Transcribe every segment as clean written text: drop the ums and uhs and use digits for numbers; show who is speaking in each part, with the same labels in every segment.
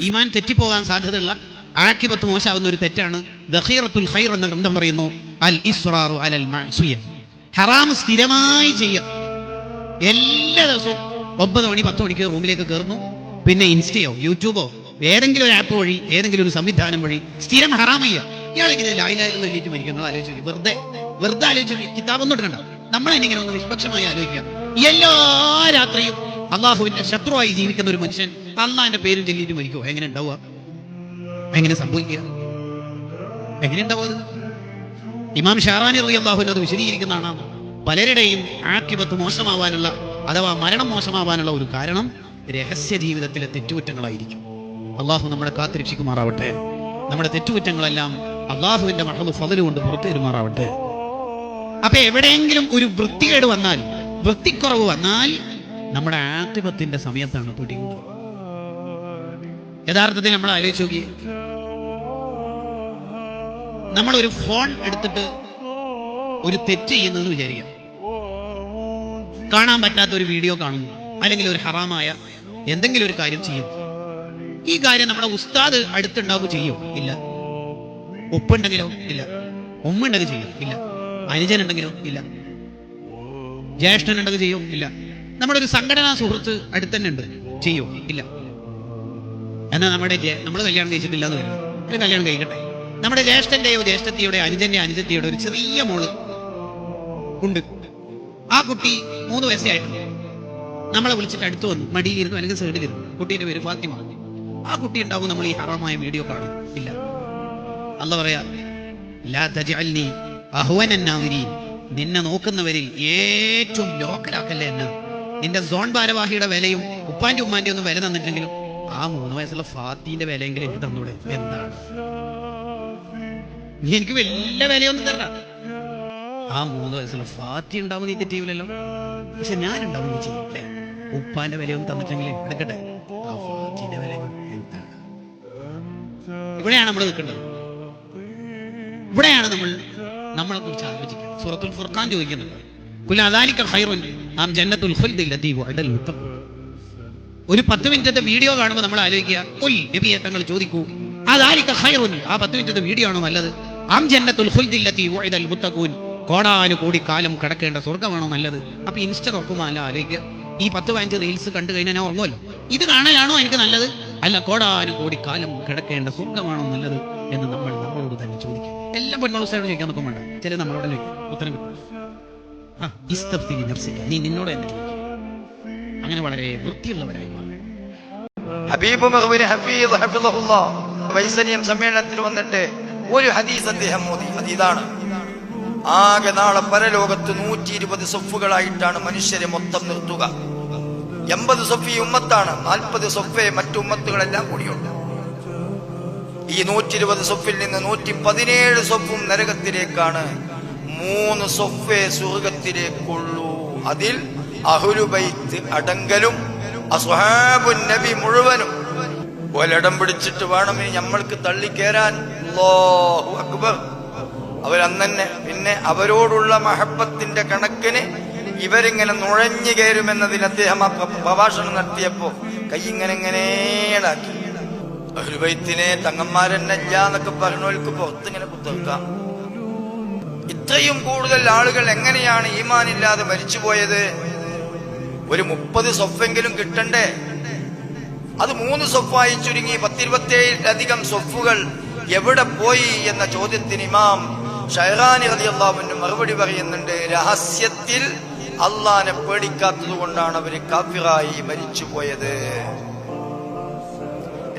Speaker 1: ഈമാൻ തെറ്റിപ്പോകാൻ സാധ്യതയുള്ള ആഖിബത്ത് മോശമാവുന്ന ഒരു തെറ്റാണ് ദഖീറത്തുൽ ഖൈർ എന്ന ഗ്രന്ഥം പറയുന്നു അൽ ഇസ്റാറു അലൽ മഅസിയ. ഹറാം സ്ഥിരമായി ചെയ്യുക. എല്ലാ ദിവസവും 9 മണി 10 മണിക്ക് റൂമിലേക്ക് കയറുന്നു, പിന്നെ ഇൻസ്റ്റയോ യൂട്യൂബോ ഏതെങ്കിലും ഒരു ആപ്പ് വഴി ഏതെങ്കിലും ഒരു സംവിധാനം വഴി സ്ഥിരം ഹറാം ചെയ്യുക. ഇയാളെങ്ങനെ ലായിലായിരുന്നു എല്ലിട്ട് മരിക്കുന്നത് ആലോചിച്ചു. വെറുതെ ആലോചിച്ചു. കിതാബൊന്നും എടുക്കണ്ട. നമ്മളെങ്ങനെ ഒന്ന് നിഷ്പക്ഷമായി ആലോചിക്കുക. എല്ലാ രാത്രിയും അള്ളാഹുവിന്റെ ശത്രുവായി ജീവിക്കുന്ന ഒരു മനുഷ്യൻ അള്ളാഹിന്റെ പേരും ചൊല്ലിയിട്ട് മരിക്കുമോ? എങ്ങനെ ഉണ്ടാവുക? എങ്ങനെ സംഭവിക്കുക? എങ്ങനെ ഉണ്ടാവുക? ഇമാം ഷാറാനി റളിയല്ലാഹു അത് വിശദീകരിക്കുന്നതാണ്. പലരുടെയും ആഖിബത്ത് മോശമാവാനുള്ള അഥവാ മരണം മോശമാവാനുള്ള ഒരു കാരണം രഹസ്യ ജീവിതത്തിലെ തെറ്റുകുറ്റങ്ങളായിരിക്കും. അള്ളാഹു നമ്മളെ കാത്തുരക്ഷിക്കുമാറാവട്ടെ. നമ്മുടെ തെറ്റുകുറ്റങ്ങളെല്ലാം അള്ളാഹുവിന്റെ മഹദ് ഫള് കൊണ്ട് പുറത്തു വരുമാറാവട്ടെ. അപ്പൊ എവിടെയെങ്കിലും ഒരു വൃത്തികേട് വന്നാൽ, വൃത്തിക്കുറവ് വന്നാൽ നമ്മുടെ ആഖിബത്തിന്റെ സമയത്താണ് പിടികൂടുക. യഥാർത്ഥത്തിൽ നമ്മൾ ആലോചിച്ച് നോക്കിയേ, നമ്മളൊരു ഫോൺ എടുത്തിട്ട് ഒരു തെറ്റ് ചെയ്യുന്നതെന്ന് വിചാരിക്കാം. കാണാൻ പറ്റാത്ത ഒരു വീഡിയോ കാണുന്നു, അല്ലെങ്കിൽ ഒരു ഹറാമായ എന്തെങ്കിലും ഒരു കാര്യം ചെയ്യും. ഈ കാര്യം നമ്മുടെ ഉസ്താദ് അടുത്തുണ്ടാവുക ചെയ്യും? ഇല്ല. ഉപ്പുണ്ടെങ്കിലോ? ഇല്ല. ഉമ്മുണ്ടെങ്കിൽ ചെയ്യും? ഇല്ല. അനുജനുണ്ടെങ്കിലോ? ഇല്ല. ജ്യേഷ്ഠനുണ്ടെങ്കിൽ ചെയ്യും? ഇല്ല. നമ്മുടെ ഒരു സംഘടനാ സുഹൃത്ത് അടുത്തന്നെ ഉണ്ട്, ചെയ്യോ? ഇല്ല. എന്നാൽ നമ്മൾ കല്യാണം കഴിച്ചിട്ടില്ല എന്ന് വരും. ഒരു കല്യാണം കഴിക്കട്ടെ. നമ്മുടെ ജ്യേഷ്ഠന്റെയോ ജ്യേഷ്ഠത്തിയുടെ അനുജന്റെയോ ഒരു ചെറിയ മോള് ഉണ്ട്. ആ കുട്ടി 3 വയസ്സേ ആയിട്ടുണ്ട്. നമ്മളെ വിളിച്ചിട്ട് അടുത്ത് വന്നു, മടിയിലിരുന്നു അല്ലെങ്കിൽ സൈഡിലിരുന്നു. കുട്ടീന്റെ പേര് ഫാത്തിമ. ആ കുട്ടി ഉണ്ടാവും നമ്മൾ ഈ ഹറാമായ വീഡിയോ കാണും? ഇല്ല. അല്ലാഹു പറയാ, ലാ തജ്അൽനി അഹ്വനൻ നാദിരീൻ, നിന്നെ നോക്കുന്നവരിൽ ഏറ്റവും ലോക്കലാക്കല്ലേ എന്നെ. നിന്റെ സോൺ ഭാരവാഹിയുടെ വിലയും ഉപ്പാന്റെ ഉമ്മാന്റെ ഒന്നും വില തന്നിട്ടെങ്കിലും ആ 3 വയസ്സുള്ള ഫാത്തിന്റെ വിലയെങ്കിലും എനിക്ക് തന്നൂടെ? എന്താണ്? നീ എനിക്ക് വലിയ വിലയൊന്നും തരണ്ട. ആ 3 വയസ്സുള്ള ഫാത്തി ഉണ്ടാവും, നീ തെറ്റിയില്ലല്ലോ. പക്ഷെ ഞാനുണ്ടാവും, നീ ചെയ്യില്ലേ? ഉപ്പാന്റെ വിലയൊന്നും തന്നിട്ടെങ്കിലും എടുക്കട്ടെ, ആ ഫാത്തിന്റെ വില എന്താണ്? ഇവിടെയാണ് നമ്മൾ നിൽക്കേണ്ടത്. ഇവിടെയാണ് നമ്മളെ കുറിച്ച് ആലോചിക്കുന്നത്. സൂറത്തുൽ ഫുർഖാൻ ചോദിക്കുന്നുണ്ട്, ഖുൽ അദാലിക ഖൈറുൻ അം ജന്നത്തുൽ ഖുൽദി ലദീ വഅദൽ മുത്തഖീൻ. ഒരു 10 മിനിറ്റത്തെ വീഡിയോ കാണുമ്പോൾ നമ്മൾ ആലോചിക്കുക, ഖുൽ നബിയെ തങ്ങൾ ചോദിക്കൂ, അദാലിക ഖൈറുൻ, ആ 10 മിനിറ്റത്തെ വീഡിയോ ആണോ നല്ലത്? അം ജന്നത്തുൽ ഖുൽദി ലദീ വഅദൽ മുത്തഖീൻ, കോടാനുകോടി കാലം കിടക്കേണ്ട സ്വർഗ്ഗമാണോ നല്ലത്? അപ്പൊ ഇൻസ്റ്റ തുറക്കുമ്പോൾ അല്ല ആലോചിക്കുക, ഈ 10-15 റീൽസ് കണ്ടു കഴിഞ്ഞാൽ ഞാൻ ഉറങ്ങുമല്ലോ, ഇത് കാണലാണോ എനിക്ക് നല്ലത്? അല്ല, കോടാനുകോടി കാലം കിടക്കേണ്ട സ്വർഗ്ഗമാണോ നല്ലത് എന്ന് നമ്മളോട് തന്നെ ചോദിക്കും. എല്ലാ പെണ്ണുങ്ങളോട് ചോദിക്കാൻ നോക്കും വേണ്ട, ചില നമ്മളോട് ഉത്തരം കിട്ടും. നീ നിന്നോട് തന്നെ ചോദിക്കും. അങ്ങനെ വളരെ വൃത്തിയുള്ളവരായി
Speaker 2: ഹബീബ് മഖ്ബൂരി ഹഫീദ് ഹഫിളഹുല്ലാഹ് വൈസനിയം സമ്മേളനത്തിൽ വന്നിട്ട് ഒരു ഹദീസ് അദ്ദേഹം ഓതി. അതിതാണ്, ആകെ നാളെ പരലോകത്ത് 120 സൊഫുകളായിട്ടാണ് മനുഷ്യരെ മൊത്തം നിർത്തുക. 80 സൊഫ് ഈ ഉമ്മത്താണ്, 40 സൊഫേ മറ്റു ഉമ്മത്തുകളെല്ലാം കൂടിയുണ്ട്. ഈ 120 സൊഫിൽ നിന്ന് 117 സൊഫും നരകത്തിലേക്കാണ്, 3 സൊഫേ സ്വർഗത്തിലേക്കുള്ളൂ. അതിൽ അഹ്ലുബൈത്ത് അടങ്കലും അസ്ഹാബുൻ നബി മുഴുവനും ഒരിടം പിടിച്ചിട്ട് വേണം ഇനി നമ്മൾക്ക് തള്ളിക്കേറാൻ. അല്ലാഹു അക്ബർ. അവരന്നെ പിന്നെ അവരോടുള്ള മഹബത്തിന്റെ കണക്കിന് ഇവരിങ്ങനെ നുഴഞ്ഞു കയറുമെന്നതിന് അദ്ദേഹം ആ പ്രഭാഷണം നടത്തിയപ്പോ കൈ ഇങ്ങനെയാക്കി. അഹ്ലുബൈത്തിനെ തങ്ങന്മാരെന്നെ എന്നൊക്കെ പറഞ്ഞവർക്ക് പുറത്തിങ്ങനെ കുത്തിർക്കാം. ഇത്രയും കൂടുതൽ ആളുകൾ എങ്ങനെയാണ് ഈമാനില്ലാതെ മരിച്ചുപോയത്? ഒരു 30 സൊഫെങ്കിലും കിട്ടണ്ടേ? അത് 3 സൊഫായി ചുരുങ്ങി 10-27 സൊഫുകൾ എവിടെ പോയി എന്ന ചോദ്യത്തിന് ഇമാം ഷൈറാനി റളിയല്ലാഹു അൻഹു മറുപടി പറയുന്നുണ്ട്, രഹസ്യത്തിൽ അള്ളാനെ പേടിക്കാത്തത് കൊണ്ടാണ് അവര് കാഫിറായി മരിച്ചുപോയത്.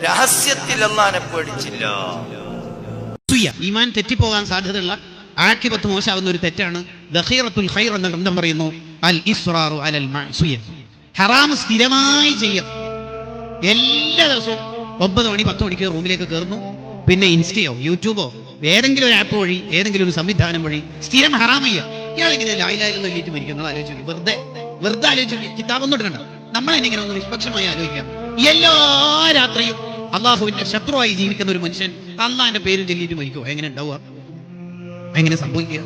Speaker 2: രഹസ്യത്തിൽ അള്ളാനെ പേടിച്ചില്ല.
Speaker 1: ഈമാൻ തെറ്റിപ്പോകാൻ സാധ്യതയുള്ള ആഖിബത്ത് മോശമാവുന്ന ഒരു തെറ്റാണ് ദഖീറത്തുൽ ഖൈർ എന്ന ഗ്രന്ഥം പറയുന്നു അൽ ഇസ്റാറു അലൽ മഅസിയ. ഹറാം സ്ഥിരമായി ചെയ്യുക. എല്ലാ ദിവസവും 9 മണി 10 മണിക്ക് റൂമിലേക്ക് കയറുന്നു, പിന്നെ ഇൻസ്റ്റയോ യൂട്യൂബോ ഏതെങ്കിലും ഒരു ആപ്പ് വഴി ഏതെങ്കിലും ഒരു സംവിധാനം വഴി സ്ഥിരം ഹറാം ചെയ്യുക. ഇയാളെങ്ങനെ ലായിലായിരുന്നു എല്ലിട്ട് മരിക്കുന്നത് ആലോചിച്ചു. വെറുതെ ആലോചിച്ചു. കിതാബൊന്നും എടുക്കണ്ട. നമ്മളെങ്ങനെ ഒന്ന് നിഷ്പക്ഷമായി ആലോചിക്കാം. എല്ലാ രാത്രിയും അള്ളാഹുവിന്റെ ശത്രുവായി ജീവിക്കുന്ന ഒരു മനുഷ്യൻ അള്ളാഹിന്റെ പേരും ചൊല്ലിയിട്ട് മരിക്കുമോ? എങ്ങനെ ഉണ്ടാവുക? എങ്ങനെ സംഭവിക്കുക?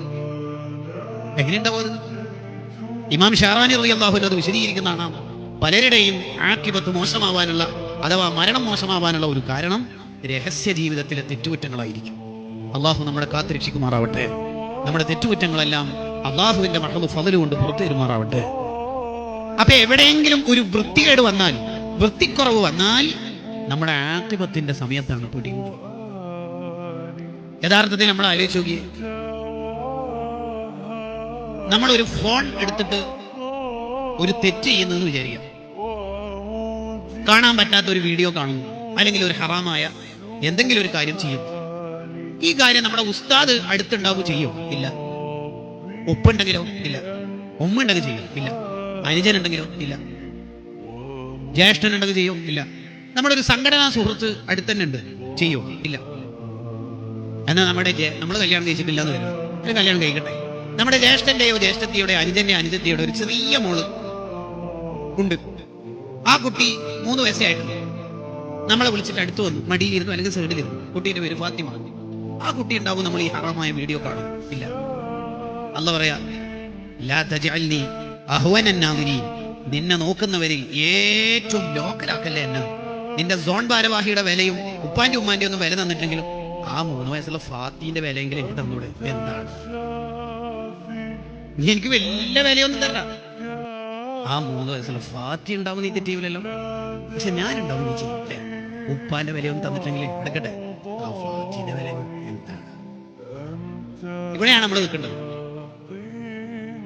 Speaker 1: എങ്ങനെ ഉണ്ടാവുക? ഇമാം ഷാറാനി റളിയല്ലാഹു അൻഹു അത് വിശദീകരിക്കുന്നതാണ്. പലരുടെയും ആഖിബത്ത് മോശമാവാനുള്ള അഥവാ മരണം മോശമാവാനുള്ള ഒരു കാരണം രഹസ്യ ജീവിതത്തിലെ തെറ്റുകുറ്റങ്ങളായിരിക്കും. അള്ളാഹു നമ്മളെ കാത്തുരക്ഷിക്കുമാറാവട്ടെ. നമ്മുടെ തെറ്റുകുറ്റങ്ങളെല്ലാം അള്ളാഹുവിന്റെ മഹ്ളു ഫള് കൊണ്ട് പുറത്തു തരുമാറാവട്ടെ. അപ്പൊ എവിടെയെങ്കിലും ഒരു വൃത്തികേട് വന്നാൽ, വൃത്തിക്കുറവ് വന്നാൽ നമ്മുടെ ആഖിബത്തിന്റെ സമയത്താണ് പിടിയുന്നത്. യഥാർത്ഥത്തിൽ നമ്മൾ ആലോചിച്ച് നോക്കിയേ, നമ്മളൊരു ഫോൺ എടുത്തിട്ട് ഒരു തെറ്റ് ചെയ്യുന്നതെന്ന് വിചാരിക്കാം. കാണാൻ പറ്റാത്ത ഒരു വീഡിയോ കാണുന്നു, അല്ലെങ്കിൽ ഒരു ഹറാമായ എന്തെങ്കിലും ഒരു കാര്യം ചെയ്യും. ഈ കാര്യം നമ്മുടെ ഉസ്താദ് അടുത്തുണ്ടാവുക ചെയ്യോ? ഇല്ല. ഉപ്പുണ്ടെങ്കിലോ? ഇല്ല. ഉമ്മുണ്ടെങ്കിൽ ചെയ്യോ? ഇല്ല. അനുജനുണ്ടെങ്കിലോ? ഇല്ല. ജ്യേഷ്ഠനുണ്ടെങ്കിൽ ചെയ്യോ? ഇല്ല. നമ്മുടെ ഒരു സംഘടനാ സുഹൃത്ത് അടുത്തന്നെ ഉണ്ട്, ചെയ്യോ? ഇല്ല. എന്നാൽ നമ്മൾ കല്യാണം കഴിച്ചിട്ടില്ല എന്ന് വരും, ഒരു കല്യാണം കഴിക്കട്ടെ. നമ്മുടെ ജ്യേഷ്ഠന്റെയോ ജ്യേഷ്ഠത്തിയുടെ അനുജന്റെയോ ഒരു ചെറിയ മോള് ഉണ്ട്. ആ കുട്ടി 3 വയസ്സേ ആയിട്ടുണ്ട്. നമ്മളെ വിളിച്ചിട്ട് അടുത്ത് വന്നു, മടിയിലിരുന്നു അല്ലെങ്കിൽ സൈഡിലിരുന്നു. കുട്ടീന്റെ പേര് ഫാത്തിമ. ആ കുട്ടി ഉണ്ടാവും നമ്മൾ ഈ ഹറാമായ വീഡിയോ കാണും? ഇല്ല. അല്ലാഹു പറയാ, ലാ തജഅൽനി അഹ്വനൻ നാദിരീൻ, നിന്നെ നോക്കുന്നവരിൽ ഏറ്റവും ലോക്കലാക്കല്ലേ എന്നെ. നിന്റെ സോൺ ഭാരവാഹിയുടെ വിലയും ഉപ്പാന്റെ ഉമ്മാന്റെ ഒന്നും വില തന്നിട്ടെങ്കിലും ആ 3 വയസ്സുള്ള ഫാത്തിന്റെ വിലയെങ്കിലും എനിക്ക് തന്നൂടെ? എന്താണ്, നീ എനിക്ക് വലിയ വിലയൊന്നും തരാ. ആ 3 വയസ്സുള്ള ഫാത്തി ഉണ്ടാവും, നീ തെറ്റിയില്ലല്ലോ. പക്ഷെ ഞാനുണ്ടാവും, നീ ചെയ്യില്ലേ? ഉപ്പാന്റെ വിലയൊന്നും തന്നിട്ടെങ്കിൽ എടുക്കട്ടെ, ആ ഫാത്തിന്റെ വില എന്താണ്? ഇവിടെയാണ് നമ്മൾ നിൽക്കേണ്ടത്.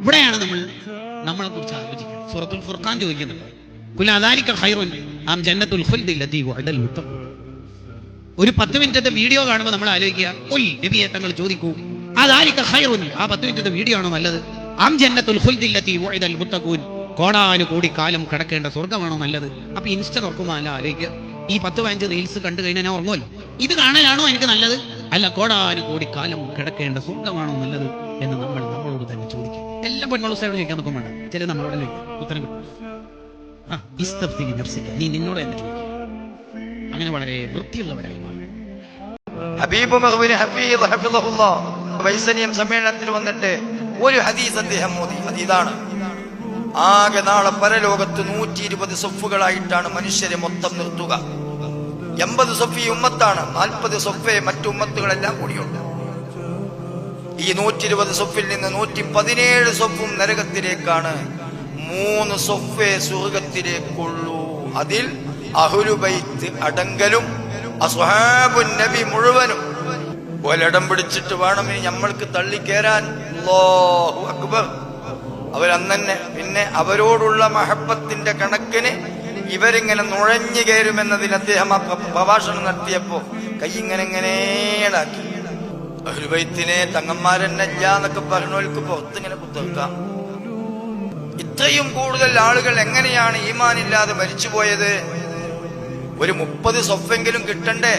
Speaker 1: ഇവിടെയാണ് നമ്മളെ കുറിച്ച് ആലോചിക്കുന്നത്. സൂറത്തുൽ ഫുർഖാൻ ചോദിക്കുന്നുണ്ട്, ഖുൽ അദാലിക ഖൈറുൻ അം ജന്നത്തുൽ ഖുൽദി ലദീ വഅദൽ മുത്തഖീൻ. ഒരു 10 മിനിറ്റത്തെ വീഡിയോ കാണുമ്പോൾ നമ്മൾ ആലോചിക്കുക, ഖുൽ നബിയെ തങ്ങൾ ചോദിക്കൂ, അദാലിക ഖൈറുൻ, ആ 10 മിനിറ്റത്തെ വീഡിയോ ആണോ നല്ലത്? അം ജന്നത്തുൽ ഖുൽദി ലദീ വഅദൽ മുത്തഖീൻ, കോടാനുകോടി കാലം കിടക്കേണ്ട സ്വർഗ്ഗമാണോ നല്ലത്? അപ്പൊ ഇൻസ്റ്റ തുറക്കുമ്പോൾ അല്ല ആലോചിക്കുക, ഈ 10-15 റീൽസ് കണ്ടു കഴിഞ്ഞാൽ ഞാൻ ഉറങ്ങുമല്ലോ, ഇത് കാണലാണോ എനിക്ക് നല്ലത്? അല്ല, കോടാനുകോടി കാലം കിടക്കേണ്ട സ്വർഗ്ഗമാണോ നല്ലത് എന്ന് നമ്മളോട് തന്നെ ചോദിക്കും. എല്ലാ പെണ്ണുങ്ങളും ചോദിക്കാൻ നോക്കും വേണ്ട, ചില നമ്മളോട് ഉത്തരം കിട്ടും. നീ നിന്നോട് തന്നെ ചോദിക്കും. അങ്ങനെ വളരെ വൃത്തിയുള്ളവരായി മാറും.
Speaker 2: ഹബീബ് മഖ്ബൂരി ഹഫീദ് ഹഫിളഹുല്ലാഹ് വൈസനിയം സമ്മേളനത്തിൽ വന്നിട്ട് ഒരു ഹദീസ് അദ്ദേഹം ഓതി. ഇതാണ്, ആകെ നാളെ പരലോകത്ത് 120 സൊഫുകളായിട്ടാണ് മനുഷ്യരെ മൊത്തം നിർത്തുക. 80 സൊഫ് ഈ ഉമ്മത്താണ്, 40 സൊഫേ മറ്റു ഉമ്മത്തുകളെല്ലാം കൂടിയുണ്ട്. ഈ 120 സൊഫിൽ നിന്ന് 117 സൊഫും നരകത്തിലേക്കാണ്, 3 സൊഫേ സ്വർഗത്തിലേക്കുള്ളൂ. അതിൽ അഹ്ലു ബൈത്ത് അടങ്കലും അസ്ഹാബുൻ നബി മുഴുവനും ഒരിടം പിടിച്ചിട്ട് വേണം ഇനി നമ്മൾക്ക് തള്ളിക്കേറാൻ. അല്ലാഹു അക്ബർ. അവരന്നെ പിന്നെ അവരോടുള്ള മഹബത്തിന്റെ കണക്കിന് ഇവരിങ്ങനെ നുഴഞ്ഞു കയറുമെന്നതിന് അദ്ദേഹം ആ പ്രഭാഷണം നടത്തിയപ്പോ കൈ ഇങ്ങനെയാക്കി. അഹ്ലു ബൈത്തിനെ തങ്ങന്മാരെന്നെ എന്നൊക്കെ പറഞ്ഞവർക്ക് പുറത്തിങ്ങനെ കുത്തിർക്കാം. ഇത്രയും കൂടുതൽ ആളുകൾ എങ്ങനെയാണ് ഈമാനില്ലാതെ മരിച്ചുപോയത്? ഒരു 30 സൊഫെങ്കിലും കിട്ടണ്ടേ?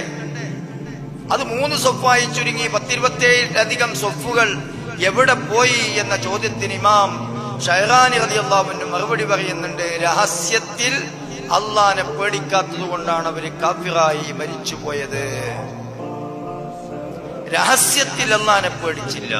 Speaker 2: അത് 3 സൊഫായി ചുരുങ്ങി 10-27 സൊഫുകൾ എവിടെ പോയി എന്ന ചോദ്യത്തിന് ഇമാം ഷൈറാനി റളിയല്ലാഹു അൻഹു മറുപടി പറയുന്നുണ്ട്, രഹസ്യത്തിൽ അള്ളാനെ പേടിക്കാത്തത് കൊണ്ടാണ് അവര് കാഫിറായി മരിച്ചുപോയത്. രഹസ്യത്തിൽ അള്ളാനെ പേടിച്ചില്ല.